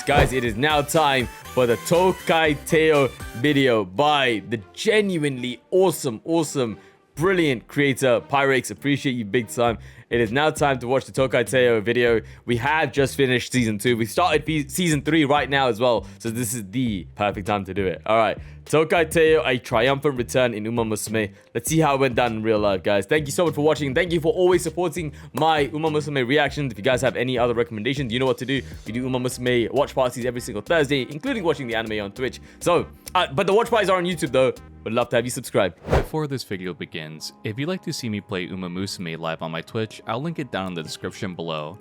guys, it is now time for the Tokai Teio video by the genuinely awesome, brilliant creator Pyrex. Appreciate you big time. It is now time to watch the Tokai Teio video. We have just finished season 2. We started season 3 right now as well, so this is the perfect time to do it. All right, Tokai Teio, a triumphant return in Umamusume. Let's see how it went down in real life, guys. Thank you so much for watching. Thank you for always supporting my Umamusume reactions. If you guys have any other recommendations, you know what to do. We do Umamusume watch parties every single Thursday, including watching the anime on Twitch. So, but the watch parties are on YouTube though. Would love to have you subscribe. Before this video begins, if you'd like to see me play Umamusume live on my Twitch, I'll link it down in the description below.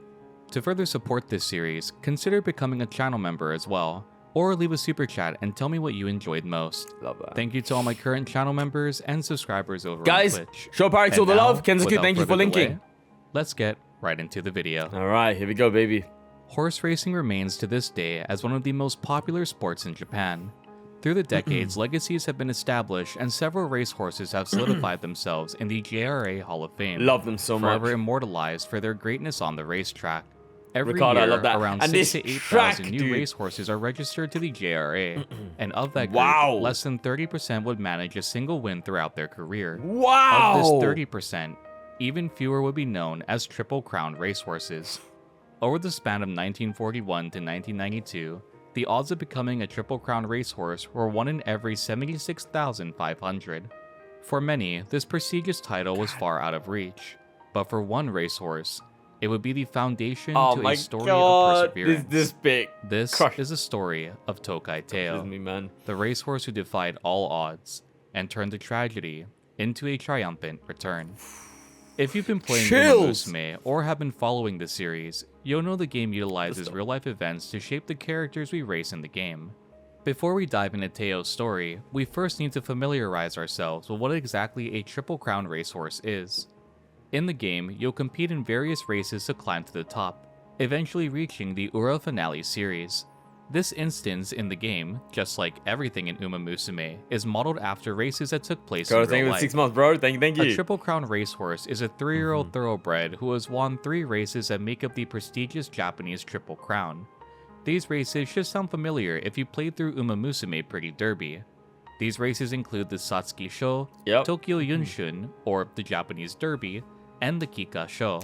To further support this series, consider becoming a channel member as well, or leave a super chat and tell me what you enjoyed most. Love that. Thank you to all my current channel members and subscribers over guys, on Twitch. show Pyrex all the love. Kensuke, thank you for linking. Delay, let's get right into the video. All right, here we go, baby. Horse racing remains to this day as one of the most popular sports in Japan. Through the decades, legacies have been established and several racehorses have solidified themselves in the JRA Hall of Fame. Love them so much. Forever immortalized for their greatness on the racetrack. Every Ricardo, year, I love that. around And 6 to this 8,000 track, new dude. racehorses are registered to the JRA, and of that group, Wow. less than 30% would manage a single win throughout their career. Wow. Of this 30%, even fewer would be known as Triple Crown racehorses. Over the span of 1941 to 1992, the odds of becoming a Triple Crown racehorse were 1 in every 76,500. For many, this prestigious title was far out of reach, but for one racehorse, it would be the foundation to a story of perseverance. This big. This Crush. is a story of Tokai This is Teio, me, man. the racehorse who defied all odds and turned the tragedy into a triumphant return. If you've been playing Chills. Umamusume or have been following the series, you'll know the game utilizes real-life events to shape the characters we race in the game. Before we dive into Teio's story, we first need to familiarize ourselves with what exactly a Triple Crown racehorse is. In the game, you'll compete in various races to climb to the top, eventually reaching the Ura Finale series. This instance in the game, just like everything in Umamusume, is modeled after races that took place in Thank real you for life. 6 months, bro. Thank A you. Triple Crown racehorse is a 3-year-old thoroughbred who has won 3 races that make up the prestigious Japanese Triple Crown. These races should sound familiar if you played through Umamusume Pretty Derby. These races include the Satsuki Sho, Tokyo Yunshun, or the Japanese Derby, and the Kika Sho.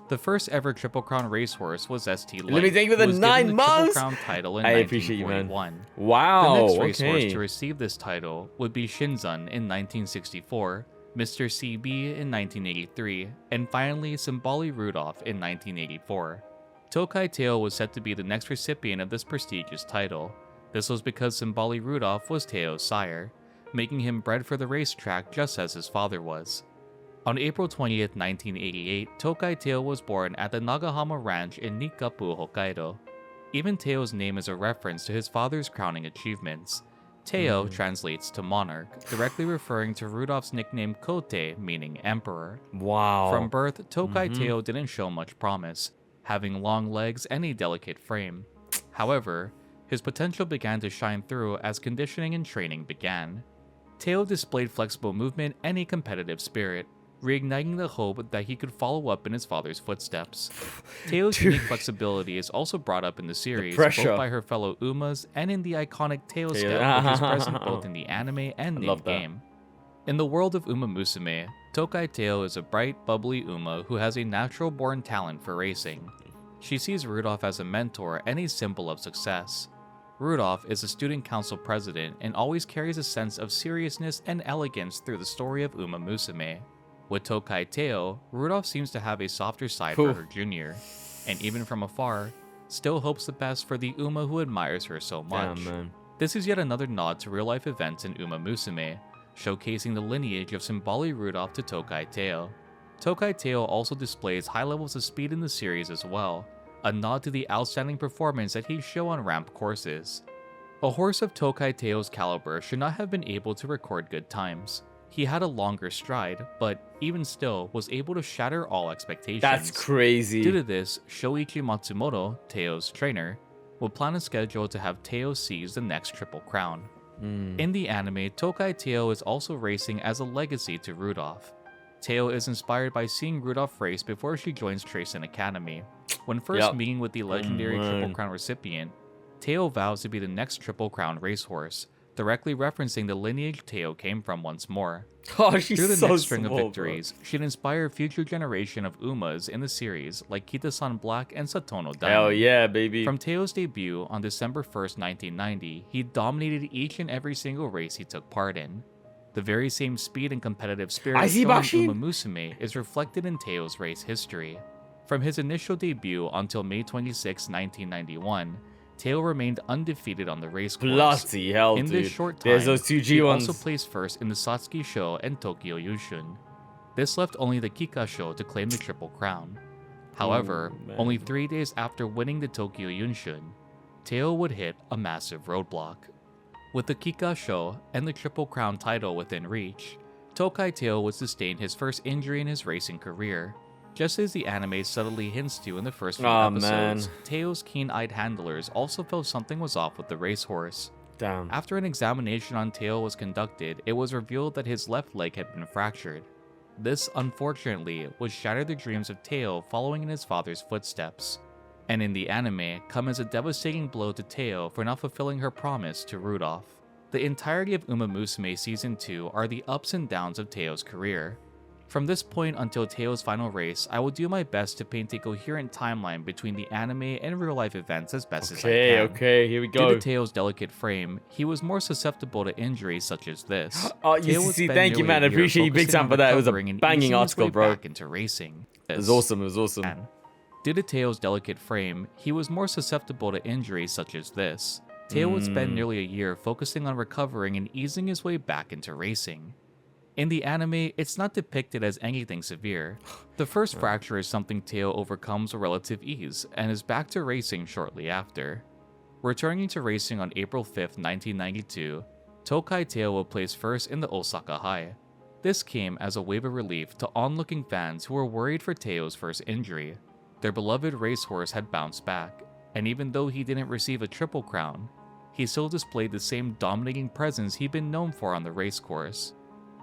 The first ever Triple Crown racehorse was ST Light, Let me thank you for who the was 9 given the Triple months. Crown title in I appreciate you, man. 1941. Wow. The next racehorse Okay. to receive this title would be Shinzan in 1964, Mr. CB in 1983, and finally Symboli Rudolph in 1984. Tokai Teio was set to be the next recipient of this prestigious title. This was because Symboli Rudolph was Teio's sire, making him bred for the racetrack just as his father was. On April 20th, 1988, Tokai Teio was born at the Nagahama Ranch in Nikapu, Hokkaido. Even Teio's name is a reference to his father's crowning achievements. Teio translates to monarch, directly referring to Rudolph's nickname Kote, meaning emperor. Wow. From birth, Tokai Teio didn't show much promise, having long legs and a delicate frame. However, his potential began to shine through as conditioning and training began. Teio displayed flexible movement and a competitive spirit, reigniting the hope that he could follow up in his father's footsteps. Teio's unique flexibility is also brought up in the series, both by her fellow Umas and in the iconic Teio step, which is present both in the anime and the game. In the world of Umamusume, Tokai Teio is a bright, bubbly Uma who has a natural-born talent for racing. She sees Rudolph as a mentor and a symbol of success. Rudolph is a student council president and always carries a sense of seriousness and elegance through the story of Umamusume. With Tokai Teio, Rudolph seems to have a softer side for her junior, and even from afar, still hopes the best for the Uma who admires her so much. Man. This is yet another nod to real-life events in Umamusume, showcasing the lineage of Symboli Rudolph to Tokai Teio. Tokai Teio also displays high levels of speed in the series as well, a nod to the outstanding performance that he show on ramp courses. A horse of Tokai Teio's caliber should not have been able to record good times. He had a longer stride, but even still was able to shatter all expectations. That's crazy. Due to this, Shoichi Matsumoto, Teio's trainer, will plan a schedule to have Teio seize the next Triple Crown. In the anime, Tokai Teio is also racing as a legacy to Rudolph. Teio is inspired by seeing Rudolph race before she joins Tracen Academy. When first meeting with the legendary Triple Crown recipient, Teio vows to be the next Triple Crown racehorse, directly referencing the lineage Teio came from once more. Oh, she's Through the so next string small, of victories, she'd inspire future generation of Umas in the series like Kita-san Black and Satono Diamond. Hell yeah, baby. From Teio's debut on December 1st, 1990, he dominated each and every single race he took part in. The very same speed and competitive spirit shown in Umamusume is reflected in Teio's race history. From his initial debut until May 26, 1991, Teio remained undefeated on the race course. Bloody hell, in dude. this short time, There's those two G he ones. also placed first in the Satsuki Sho and Tokyo Yushun. This left only the Kika Sho to claim the Triple Crown. However, only 3 days after winning the Tokyo Yushun, Teio would hit a massive roadblock. With the Kika Sho and the Triple Crown title within reach, Tokai Teio would sustain his first injury in his racing career. Just as the anime subtly hints to in the first few episodes, Teio's keen-eyed handlers also felt something was off with the racehorse. Damn. After an examination on Teio was conducted, it was revealed that his left leg had been fractured. This, unfortunately, would shatter the dreams of Teio following in his father's footsteps, and in the anime, come as a devastating blow to Teio for not fulfilling her promise to Rudolph. The entirety of Umamusume Season 2 are the ups and downs of Teio's career. From this point until Teio's final race, I will do my best to paint a coherent timeline between the anime and real-life events as best as I can. Okay, here we go. Due to Teio's delicate frame, he was more susceptible to injuries such as this. UCC, thank you, man. I appreciate you big time for that. It was a banging article, bro. Back into racing. It was awesome, it was awesome. Due to Teio's delicate frame, he was more susceptible to injuries such as this. Teio would spend nearly a year focusing on recovering and easing his way back into racing. In the anime, it's not depicted as anything severe. The first fracture is something Teio overcomes with relative ease, and is back to racing shortly after. Returning to racing on April 5th, 1992, Tokai Teio will place first in the Osaka High. This came as a wave of relief to onlooking fans who were worried for Teio's first injury. Their beloved racehorse had bounced back, and even though he didn't receive a Triple Crown, he still displayed the same dominating presence he'd been known for on the racecourse.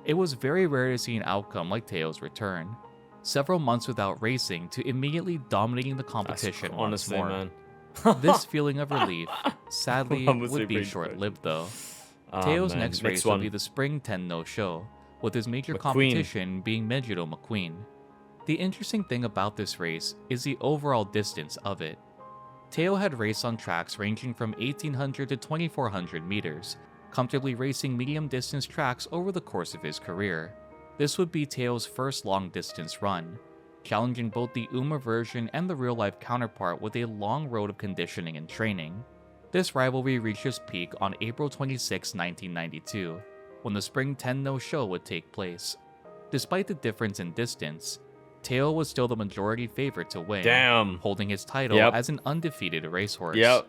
It was very rare to see an outcome like Teio's return. Several months without racing to immediately dominating the competition once more. Man. This feeling of relief, sadly, would be short-lived though. Teio's next race will be the Spring Tenno Show, with his major competition being Mejiro McQueen. The interesting thing about this race is the overall distance of it. Teio had raced on tracks ranging from 1800 to 2400 meters, comfortably racing medium-distance tracks over the course of his career. This would be Teio's first long-distance run, challenging both the Uma version and the real-life counterpart with a long road of conditioning and training. This rivalry reached its peak on April 26, 1992, when the Spring Tenno Show would take place. Despite the difference in distance, Teio was still the majority favorite to win, holding his title as an undefeated racehorse.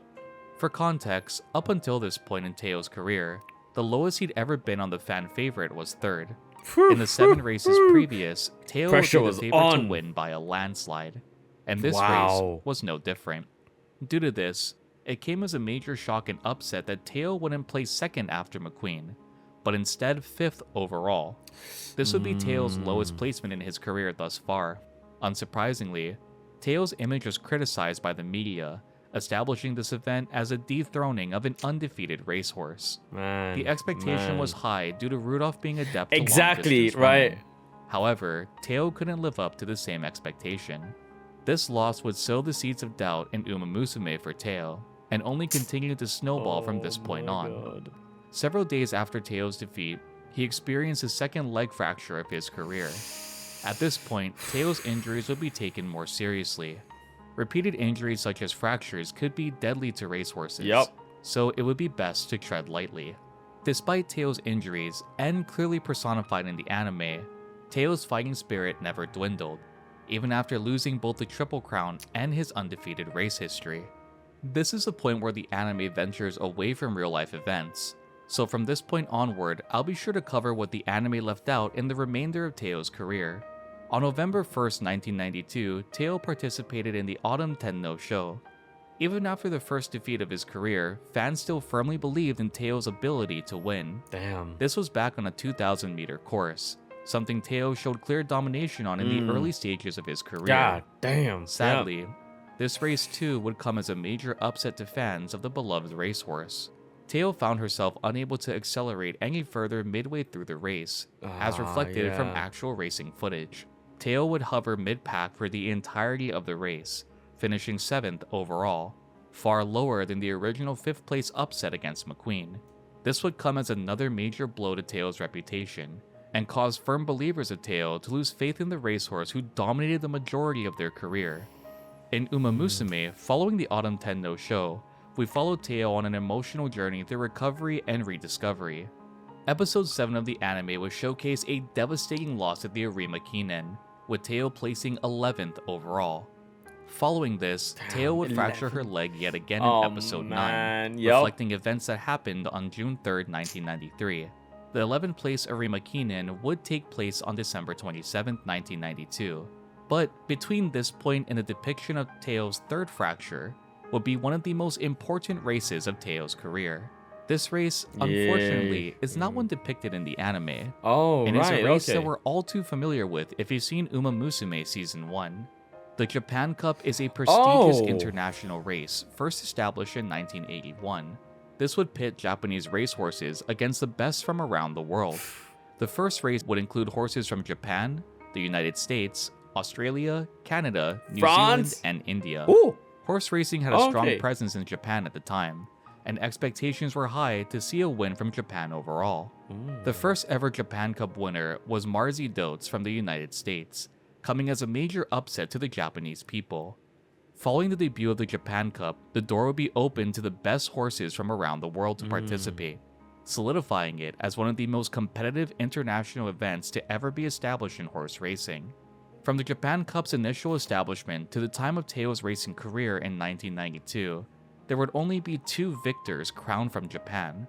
For context, up until this point in Teio's career, the lowest he'd ever been on the fan favorite was third. In the 7 races previous, Teio was the favorite to win by a landslide, and this race was no different. Due to this, it came as a major shock and upset that Teio wouldn't place second after McQueen, but instead 5th overall. This would be Teio's lowest placement in his career thus far. Unsurprisingly, Teio's image was criticized by the media, establishing this event as a dethroning of an undefeated racehorse. The expectation was high due to Rudolph being adept to long-distance running. However, Teio couldn't live up to the same expectation. This loss would sow the seeds of doubt in Umamusume for Teio, and only continued to snowball from this point on. Several days after Teio's defeat, he experienced his second leg fracture of his career. At this point, Teio's injuries would be taken more seriously. Repeated injuries such as fractures could be deadly to racehorses, so it would be best to tread lightly. Despite Teio's injuries, and clearly personified in the anime, Teio's fighting spirit never dwindled, even after losing both the Triple Crown and his undefeated race history. This is the point where the anime ventures away from real-life events, so from this point onward, I'll be sure to cover what the anime left out in the remainder of Teio's career. On November 1st, 1992, Teio participated in the Autumn Tenno Show. Even after the first defeat of his career, fans still firmly believed in Teio's ability to win. This was back on a 2,000-meter course, something Teio showed clear domination on in the early stages of his career. Sadly, This race too would come as a major upset to fans of the beloved racehorse. Teio found herself unable to accelerate any further midway through the race, as reflected from actual racing footage. Teio would hover mid-pack for the entirety of the race, finishing 7th overall, far lower than the original 5th place upset against McQueen. This would come as another major blow to Teio's reputation, and cause firm believers of Teio to lose faith in the racehorse who dominated the majority of their career. In Umamusume, following the Autumn Tenno show, we followed Teio on an emotional journey through recovery and rediscovery. Episode 7 of the anime would showcase a devastating loss at the Arima Kinen, with Teio placing 11th overall. Following this, Teio would fracture her leg yet again in episode 9, reflecting events that happened on June 3rd, 1993. The 11th place Arima Kinen would take place on December 27th, 1992. But between this point and the depiction of Teio's third fracture would be one of the most important races of Teio's career. This race, unfortunately, is not one depicted in the anime, and is a race that we're all too familiar with if you've seen Umamusume Season 1. The Japan Cup is a prestigious international race, first established in 1981. This would pit Japanese racehorses against the best from around the world. The first race would include horses from Japan, the United States, Australia, Canada, New Zealand, and India. Horse racing had a strong presence in Japan at the time, and expectations were high to see a win from Japan overall. The first ever Japan Cup winner was Marzi Dotes from the United States, coming as a major upset to the Japanese people. Following the debut of the Japan Cup, the door would be open to the best horses from around the world to participate, solidifying it as one of the most competitive international events to ever be established in horse racing. From the Japan Cup's initial establishment to the time of Teio's racing career in 1992, there would only be 2 victors crowned from Japan.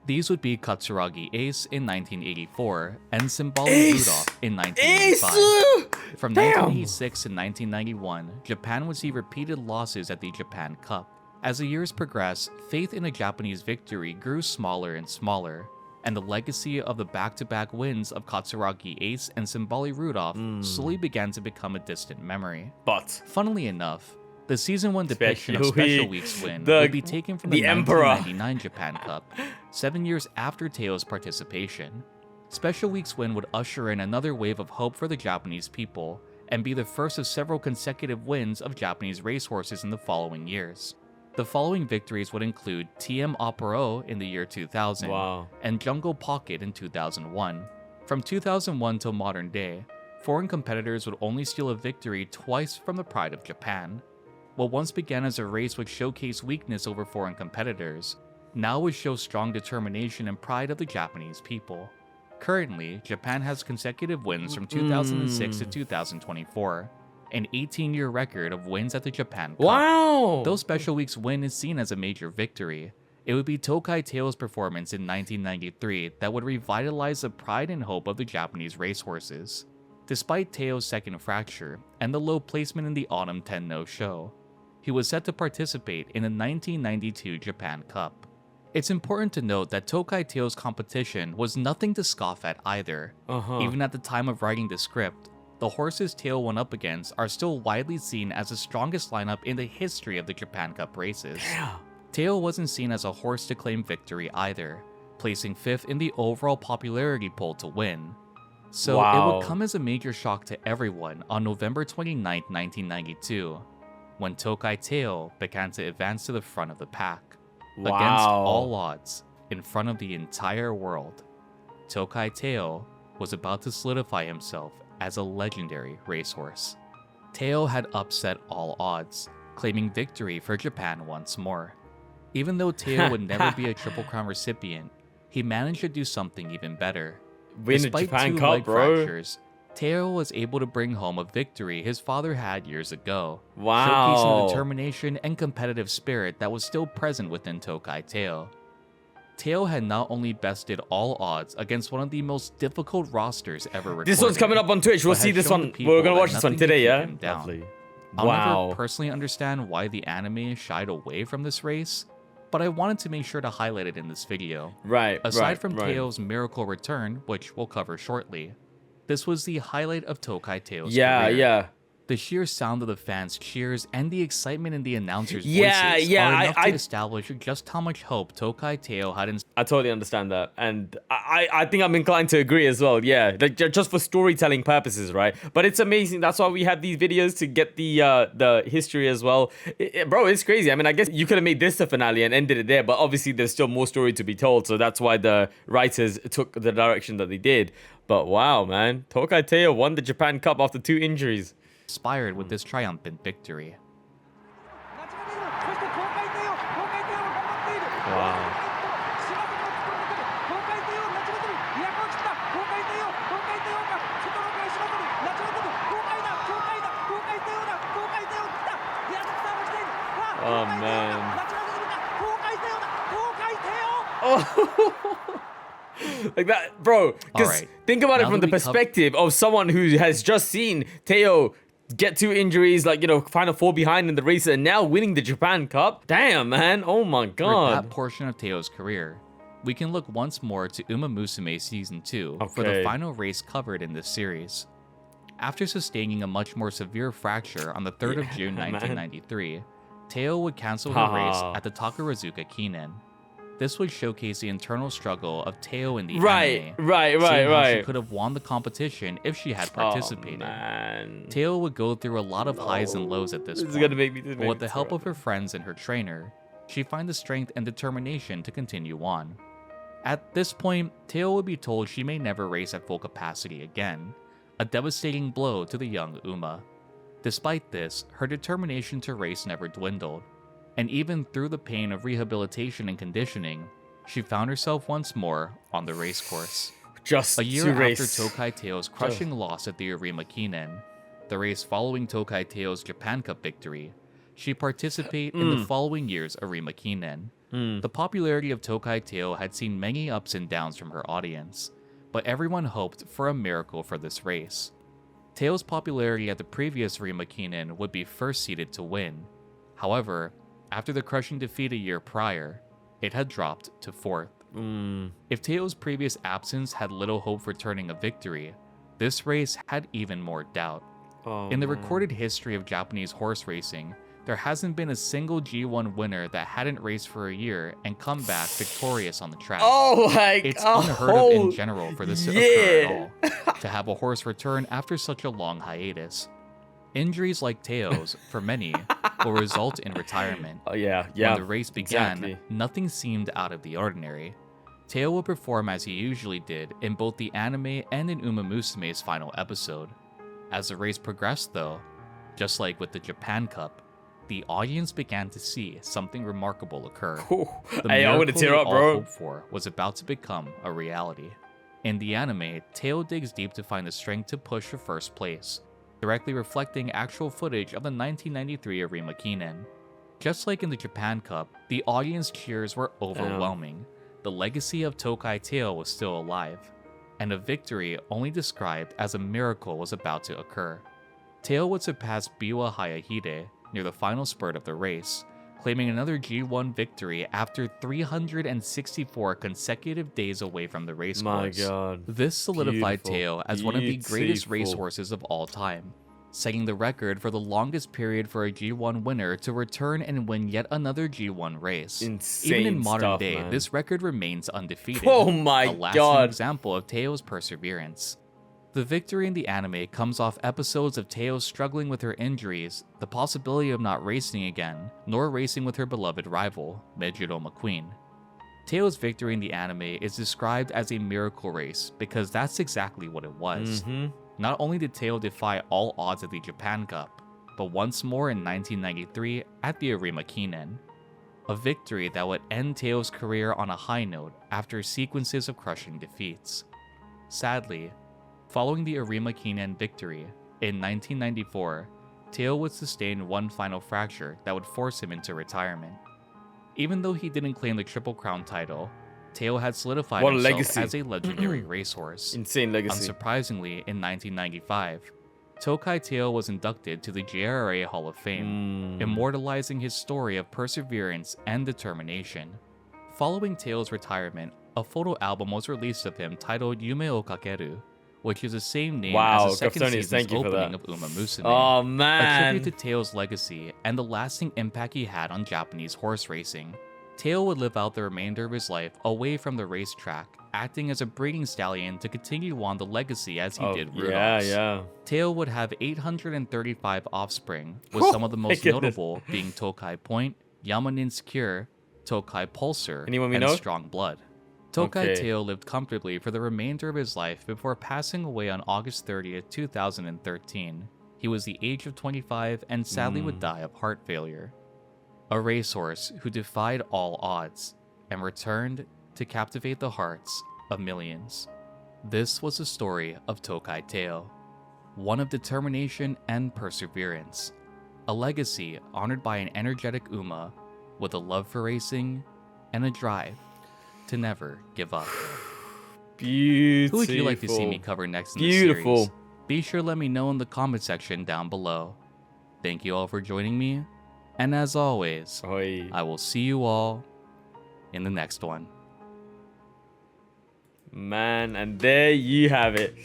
These would be Katsuragi Ace in 1984 and Symbolic Rudolph in 1985. From 1986 to 1991, Japan would see repeated losses at the Japan Cup. As the years progressed, faith in a Japanese victory grew smaller and smaller, and the legacy of the back-to-back wins of Katsuragi Ace and Symbolic Rudolph slowly began to become a distant memory. But funnily enough, the Season 1 depiction of Special Week's win would be taken from the 1999 Japan Cup, 7 years after Teio's participation. Special Week's win would usher in another wave of hope for the Japanese people, and be the first of several consecutive wins of Japanese racehorses in the following years. The following victories would include TM Opero in the year 2000, and Jungle Pocket in 2001. From 2001 till modern day, foreign competitors would only steal a victory twice from the pride of Japan. What once began as a race would showcase weakness over foreign competitors, now would show strong determination and pride of the Japanese people. Currently, Japan has consecutive wins from 2006 to 2024, an 18-year record of wins at the Japan Cup. Though Special Week's win is seen as a major victory, it would be Tokai Teio's performance in 1993 that would revitalize the pride and hope of the Japanese racehorses. Despite Teio's second fracture and the low placement in the Autumn Tenno show, he was set to participate in the 1992 Japan Cup. It's important to note that Tokai Teio's competition was nothing to scoff at either. Even at the time of writing the script, the horses Teio went up against are still widely seen as the strongest lineup in the history of the Japan Cup races. Teio wasn't seen as a horse to claim victory either, placing 5th in the overall popularity poll to win. So it would come as a major shock to everyone on November 29, 1992, when Tokai Teio began to advance to the front of the pack. Against all odds, in front of the entire world, Tokai Teio was about to solidify himself as a legendary racehorse. Teio had upset all odds, claiming victory for Japan once more. Even though Teio would never be a Triple Crown recipient, he managed to do something even better. Despite 2 leg fractures, Teio was able to bring home a victory his father had years ago, showcasing the determination and competitive spirit that was still present within Tokai Teio. Teio had not only bested all odds against one of the most difficult rosters ever recorded. This one's coming up on Twitch. We'll see this one. We're gonna watch this one today, yeah? Lovely. I'll never personally understand why the anime shied away from this race, but I wanted to make sure to highlight it in this video. Aside from Teio's miracle return, which we'll cover shortly, this was the highlight of Tokai Teio's career. The sheer sound of the fans' cheers and the excitement in the announcers' Yeah, voices yeah, are enough I to establish just how much hope Tokai Teio had in. I totally understand that, and I think I'm inclined to agree as well. Yeah, like just for storytelling purposes, right? But it's amazing. That's why we have these videos to get the history as well. Bro, it's crazy. I mean, I guess you could have made this the finale and ended it there, but obviously there's still more story to be told. So that's why the writers took the direction that they did. But wow, man, Tokai Teio won the Japan Cup after 2 injuries. Inspired with this triumphant victory. Wow. Oh man. Oh. Like that, bro. Because think about it from the perspective of someone who has just seen Teio get 2 injuries, like, you know, final 4 behind in the race, and now winning the Japan Cup. Damn, man. Oh my god. For that portion of Teio's career, we can look once more to Umamusume Season 2 for the final race covered in this series. After sustaining a much more severe fracture on the 3rd of June 1993, Teio would cancel her race at the Takarazuka Kinen. This would showcase the internal struggle of Teio in the anime. Right. She could have won the competition if she had participated. Teio would go through a lot of highs and lows at this point. Gonna make me, but with the help of her friends and her trainer, she finds the strength and determination to continue on. At this point, Teio would be told she may never race at full capacity again, a devastating blow to the young Uma. Despite this, her determination to race never dwindled. And even through the pain of rehabilitation and conditioning, she found herself once more on the race course. Just a year after race. Tokai Teio's crushing loss at the Arima Kinen, the race following Tokai Teio's Japan Cup victory, she participated in the following year's Arima Kinen. The popularity of Tokai Teio had seen many ups and downs from her audience, but everyone hoped for a miracle for this race. Teio's popularity at the previous Arima Kinen would be first seeded to win. However, after the crushing defeat a year prior, it had dropped to 4th. If Teio's previous absence had little hope for turning a victory, this race had even more doubt. In the recorded history of Japanese horse racing, there hasn't been a single G1 winner that hadn't raced for a year and come back victorious on the track. It's unheard of in general for this to occur at all, to have a horse return after such a long hiatus. Injuries like Teio's, for many, will result in retirement. When the race began, nothing seemed out of the ordinary. Teio would perform as he usually did in both the anime and in Umamusume's final episode. As the race progressed though, just like with the Japan Cup, the audience began to see something remarkable occur. The miracle they all hoped for was about to become a reality. In the anime, Teio digs deep to find the strength to push for first place, directly reflecting actual footage of the 1993 Arima Kinen. Just like in the Japan Cup, the audience cheers were overwhelming. The legacy of Tokai Teio was still alive, and a victory only described as a miracle was about to occur. Teio would surpass Biwa Hayahide near the final spurt of the race, claiming another G1 victory after 364 consecutive days away from the race course. This solidified Teio as one of the greatest racehorses of all time, setting the record for the longest period for a G1 winner to return and win yet another G1 race. Even in modern day, this record remains undefeated. A lasting example of Teio's perseverance. The victory in the anime comes off episodes of Teio struggling with her injuries, the possibility of not racing again, nor racing with her beloved rival, Mejiro McQueen. Teio's victory in the anime is described as a miracle race because that's exactly what it was. Not only did Teio defy all odds at the Japan Cup, but once more in 1993 at the Arima Kinen. A victory that would end Teio's career on a high note after sequences of crushing defeats. Sadly, following the Arima Kinen victory, in 1994, Teio would sustain one final fracture that would force him into retirement. Even though he didn't claim the Triple Crown title, Teio had solidified himself as a legendary racehorse. Insane legacy. Unsurprisingly, in 1995, Tokai Teio was inducted to the JRA Hall of Fame, immortalizing his story of perseverance and determination. Following Teio's retirement, a photo album was released of him titled Yume o Kakeru, which is the same name Wow, as the second Gaftonius, season's thank you for opening that. of Umamusume. Oh A man. tribute to Teo's legacy and the lasting impact he had on Japanese horse racing. Teo would live out the remainder of his life away from the racetrack, acting as a breeding stallion to continue on the legacy as he did Rudolph's. Yeah. Teo would have 835 offspring, with Oh, some of the my most goodness. notable being Tokai Point, Yamanin's Cure, Tokai Pulsar, Anyone we and know? Strong Blood. Tokai Okay. Teio lived comfortably for the remainder of his life before passing away on August 30th, 2013. He was the age of 25 and sadly would die of heart failure. A racehorse who defied all odds and returned to captivate the hearts of millions. This was the story of Tokai Teio, one of determination and perseverance, a legacy honored by an energetic Uma with a love for racing and a drive to never give up. Beautiful. Who would you like to see me cover next in Beautiful. the series? Be sure to let me know in the comment section down below. Thank you all for joining me, and as always, Oi. I will see you all in the next one. Man, and there you have it.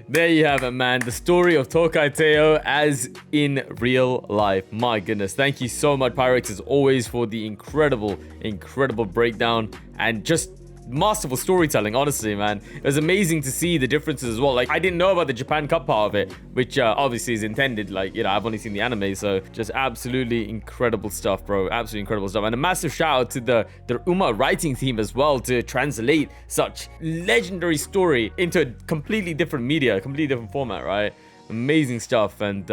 There you have it, man. The story of Tokai Teio as in real life. My goodness. Thank you so much, Pyrex, as always, for the incredible breakdown and just masterful storytelling, honestly, man. It was amazing to see the differences as well. Like, I didn't know about the Japan Cup part of it, which obviously is intended. Like, you know, I've only seen the anime, so just absolutely incredible stuff, bro. Absolutely incredible stuff. And a massive shout out to the Uma writing team as well to translate such legendary story into a completely different media, completely different format, right? Amazing stuff. And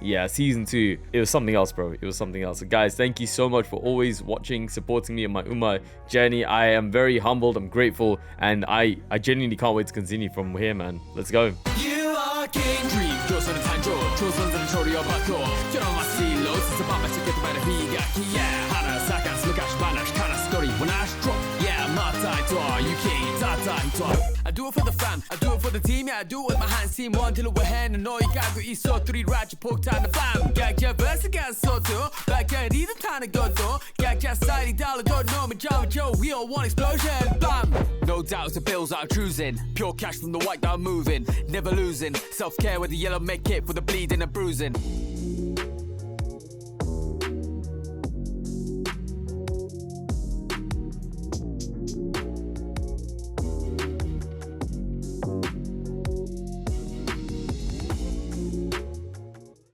yeah, season 2, it was something else, bro. It was something else. So guys, thank you so much for always watching, supporting me on my Uma journey. I am very humbled, I'm grateful, and I genuinely can't wait to continue from here, man. Let's go. You are king dream 조선의 탄조 조선들의 조리어 받고 결혼마시 로스트 밤에 찍겠다 by the 비가키 yeah 하나 사간 스가시 바나시 카나 스토리 when I stroke yeah my title you king title I do it for the fam I do it for the team yeah I do it with my hands team one till we're hand and all you got go 있어 three right you poke time the fam 각자 verse got so too 각자 리듬 타는 것도 각자 스타일이 달라 don't know me Joe we all want explosion bam no doubts the bills are cruising pure cash from the white that I'm moving never losing self-care with the yellow make it for the bleeding and bruising